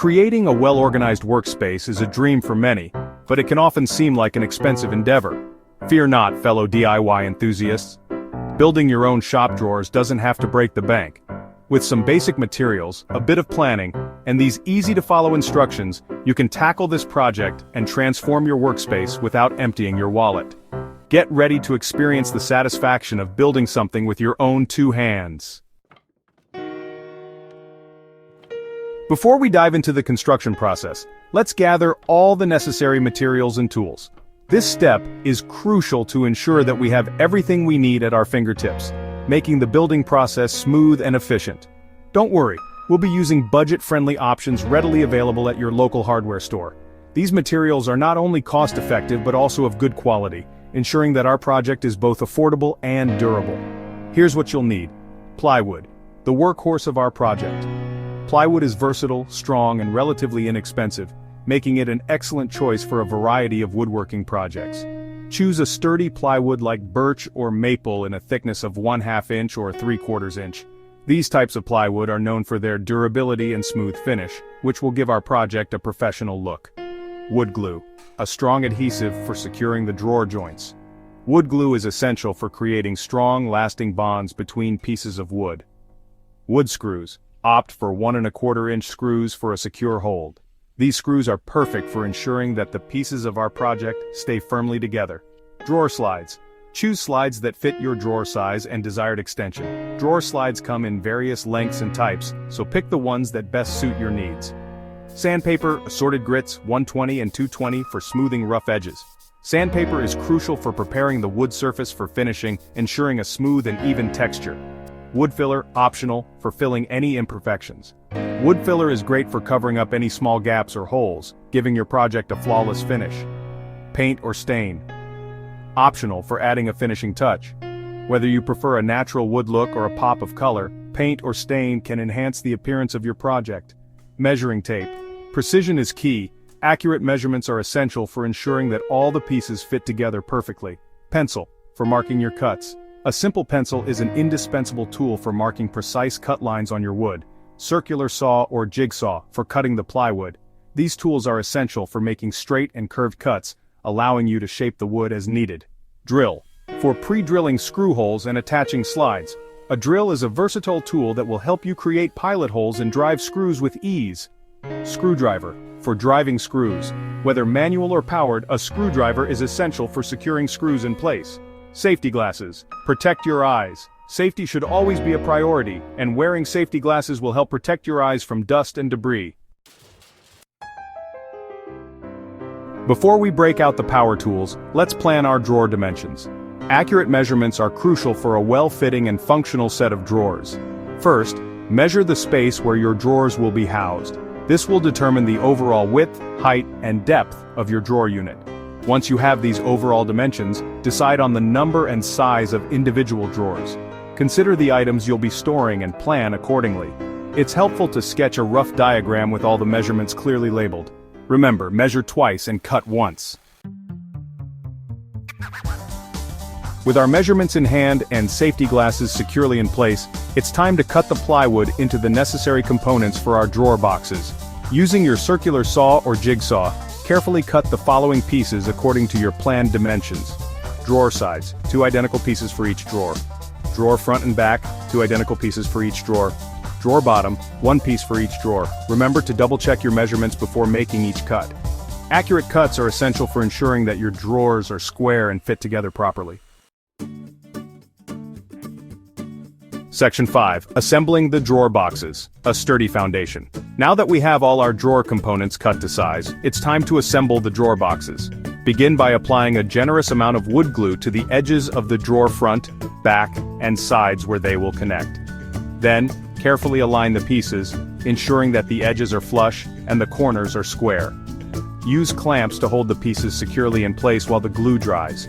Creating a well-organized workspace is a dream for many, but it can often seem like an expensive endeavor. Fear not, fellow DIY enthusiasts. Building your own shop drawers doesn't have to break the bank. With some basic materials, a bit of planning, and these easy-to-follow instructions, you can tackle this project and transform your workspace without emptying your wallet. Get ready to experience the satisfaction of building something with your own two hands. Before we dive into the construction process, let's gather all the necessary materials and tools. This step is crucial to ensure that we have everything we need at our fingertips, making the building process smooth and efficient. Don't worry, we'll be using budget-friendly options readily available at your local hardware store. These materials are not only cost-effective but also of good quality, ensuring that our project is both affordable and durable. Here's what you'll need. Plywood, the workhorse of our project. Plywood is versatile, strong, and relatively inexpensive, making it an excellent choice for a variety of woodworking projects. Choose a sturdy plywood like birch or maple in a thickness of 1/2 inch or 3/4 inch. These types of plywood are known for their durability and smooth finish, which will give our project a professional look. Wood glue, a strong adhesive for securing the drawer joints. Wood glue is essential for creating strong, lasting bonds between pieces of wood. Wood screws. Opt for 1¼ inch screws for a secure hold. These screws are perfect for ensuring that the pieces of our project stay firmly together. Drawer slides. Choose slides that fit your drawer size and desired extension. Drawer slides come in various lengths and types, so pick the ones that best suit your needs. Sandpaper, assorted grits, 120 and 220 for smoothing rough edges. Sandpaper is crucial for preparing the wood surface for finishing, ensuring a smooth and even texture. Wood filler, optional, for filling any imperfections. Wood filler is great for covering up any small gaps or holes, giving your project a flawless finish. Paint or stain. Optional for adding a finishing touch. Whether you prefer a natural wood look or a pop of color, paint or stain can enhance the appearance of your project. Measuring tape. Precision is key. Accurate measurements are essential for ensuring that all the pieces fit together perfectly. Pencil, for marking your cuts. A simple pencil is an indispensable tool for marking precise cut lines on your wood. Circular saw or jigsaw, for cutting the plywood. These tools are essential for making straight and curved cuts, allowing you to shape the wood as needed. Drill, for pre-drilling screw holes and attaching slides. A drill is a versatile tool that will help you create pilot holes and drive screws with ease. Screwdriver, for driving screws. Whether manual or powered, a screwdriver is essential for securing screws in place. Safety glasses. Protect your eyes. Safety should always be a priority, and wearing safety glasses will help protect your eyes from dust and debris. Before we break out the power tools, let's plan our drawer dimensions. Accurate measurements are crucial for a well-fitting and functional set of drawers. First, measure the space where your drawers will be housed. This will determine the overall width, height, and depth of your drawer unit. Once you have these overall dimensions, decide on the number and size of individual drawers. Consider the items you'll be storing and plan accordingly. It's helpful to sketch a rough diagram with all the measurements clearly labeled. Remember, measure twice and cut once. With our measurements in hand and safety glasses securely in place, it's time to cut the plywood into the necessary components for our drawer boxes. Using your circular saw or jigsaw, carefully cut the following pieces according to your planned dimensions. Drawer sides, 2 identical pieces for each drawer. Drawer front and back, 2 identical pieces for each drawer. Drawer bottom, 1 piece for each drawer. Remember to double-check your measurements before making each cut. Accurate cuts are essential for ensuring that your drawers are square and fit together properly. Section 5. Assembling the drawer boxes. A sturdy foundation. Now that we have all our drawer components cut to size, it's time to assemble the drawer boxes. Begin by applying a generous amount of wood glue to the edges of the drawer front, back, and sides where they will connect. Then, carefully align the pieces, ensuring that the edges are flush and the corners are square. Use clamps to hold the pieces securely in place while the glue dries.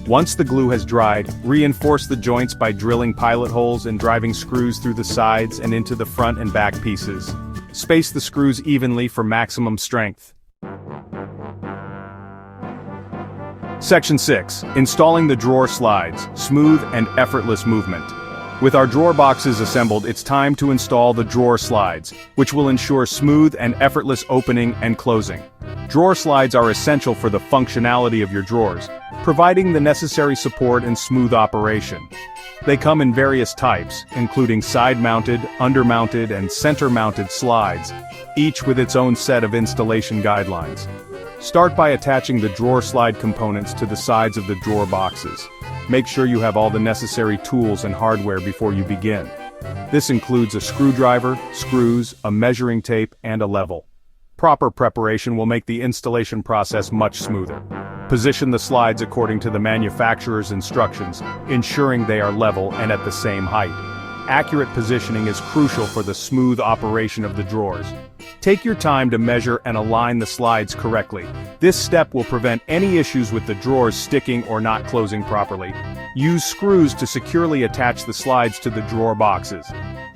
Once the glue has dried, reinforce the joints by drilling pilot holes and driving screws through the sides and into the front and back pieces. Space the screws evenly for maximum strength. Section 6. Installing the drawer slides. Smooth and effortless movement. With our drawer boxes assembled, it's time to install the drawer slides, which will ensure smooth and effortless opening and closing. Drawer slides are essential for the functionality of your drawers, providing the necessary support and smooth operation. They come in various types, including side-mounted, under-mounted, and center-mounted slides, each with its own set of installation guidelines. Start by attaching the drawer slide components to the sides of the drawer boxes. Make sure you have all the necessary tools and hardware before you begin. This includes a screwdriver, screws, a measuring tape, and a level. Proper preparation will make the installation process much smoother. Position the slides according to the manufacturer's instructions, ensuring they are level and at the same height. Accurate positioning is crucial for the smooth operation of the drawers. Take your time to measure and align the slides correctly. This step will prevent any issues with the drawers sticking or not closing properly. Use screws to securely attach the slides to the drawer boxes.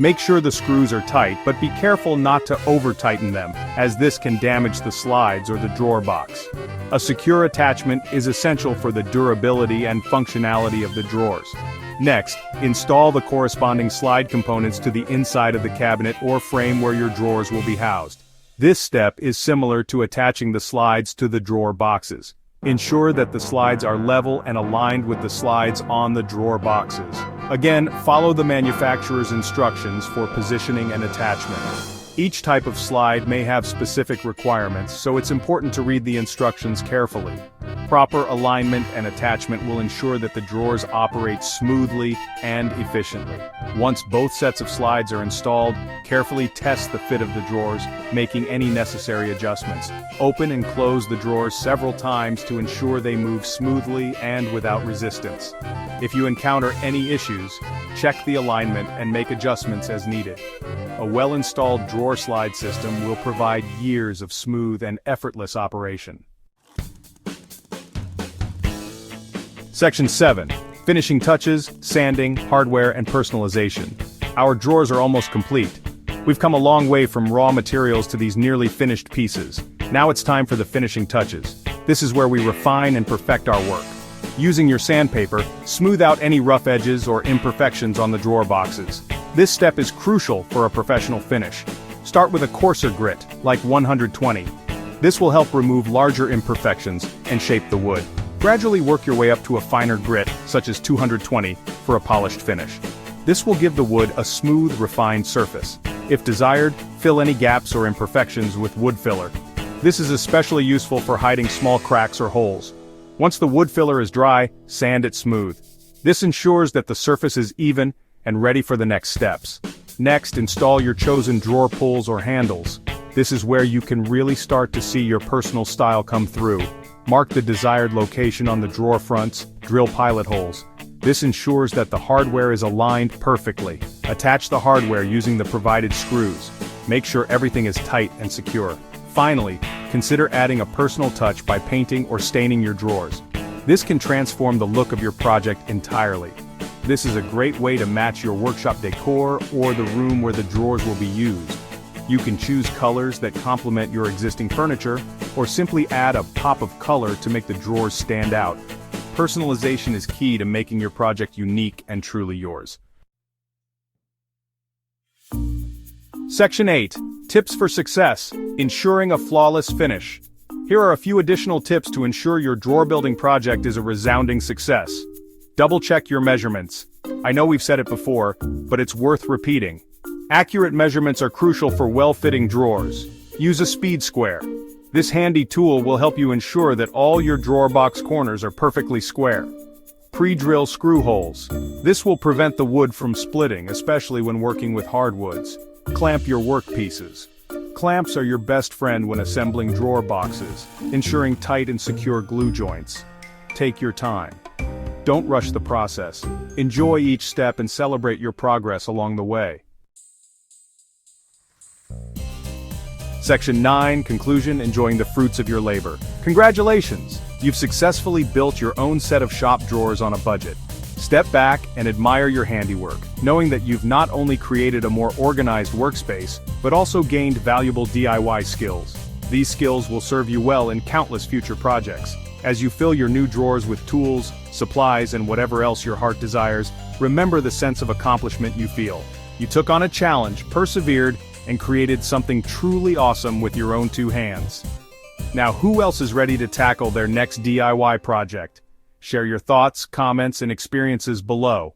Make sure the screws are tight, but be careful not to over-tighten them, as this can damage the slides or the drawer box. A secure attachment is essential for the durability and functionality of the drawers. Next, install the corresponding slide components to the inside of the cabinet or frame where your drawers will be housed. This step is similar to attaching the slides to the drawer boxes. Ensure that the slides are level and aligned with the slides on the drawer boxes. Again, follow the manufacturer's instructions for positioning and attachment. Each type of slide may have specific requirements, so it's important to read the instructions carefully. Proper alignment and attachment will ensure that the drawers operate smoothly and efficiently. Once both sets of slides are installed, carefully test the fit of the drawers, making any necessary adjustments. Open and close the drawers several times to ensure they move smoothly and without resistance. If you encounter any issues, check the alignment and make adjustments as needed. A well-installed drawer slide system will provide years of smooth and effortless operation. Section 7. Finishing touches, sanding, hardware, and personalization. Our drawers are almost complete. We've come a long way from raw materials to these nearly finished pieces. Now it's time for the finishing touches. This is where we refine and perfect our work. Using your sandpaper, smooth out any rough edges or imperfections on the drawer boxes. This step is crucial for a professional finish. Start with a coarser grit, like 120. This will help remove larger imperfections and shape the wood. Gradually work your way up to a finer grit, such as 220, for a polished finish. This will give the wood a smooth, refined surface. If desired, fill any gaps or imperfections with wood filler. This is especially useful for hiding small cracks or holes. Once the wood filler is dry, sand it smooth. This ensures that the surface is even and ready for the next steps. Next, install your chosen drawer pulls or handles. This is where you can really start to see your personal style come through. Mark the desired location on the drawer fronts, drill pilot holes. This ensures that the hardware is aligned perfectly. Attach the hardware using the provided screws. Make sure everything is tight and secure. Finally, consider adding a personal touch by painting or staining your drawers. This can transform the look of your project entirely. This is a great way to match your workshop decor or the room where the drawers will be used. You can choose colors that complement your existing furniture, or simply add a pop of color to make the drawers stand out. Personalization is key to making your project unique and truly yours. Section 8. Tips for success, ensuring a flawless finish. Here are a few additional tips to ensure your drawer building project is a resounding success. Double-check your measurements. I know we've said it before, but it's worth repeating. Accurate measurements are crucial for well-fitting drawers. Use a speed square. This handy tool will help you ensure that all your drawer box corners are perfectly square. Pre-drill screw holes. This will prevent the wood from splitting, especially when working with hardwoods. Clamp your workpieces. Clamps are your best friend when assembling drawer boxes, ensuring tight and secure glue joints. Take your time. Don't rush the process. Enjoy each step and celebrate your progress along the way. Section 9, Conclusion, enjoying the fruits of your labor. Congratulations! You've successfully built your own set of shop drawers on a budget. Step back and admire your handiwork, knowing that you've not only created a more organized workspace, but also gained valuable DIY skills. These skills will serve you well in countless future projects. As you fill your new drawers with tools, supplies, and whatever else your heart desires, remember the sense of accomplishment you feel. You took on a challenge, persevered, and created something truly awesome with your own two hands. Now, who else is ready to tackle their next DIY project? Share your thoughts, comments, and experiences below.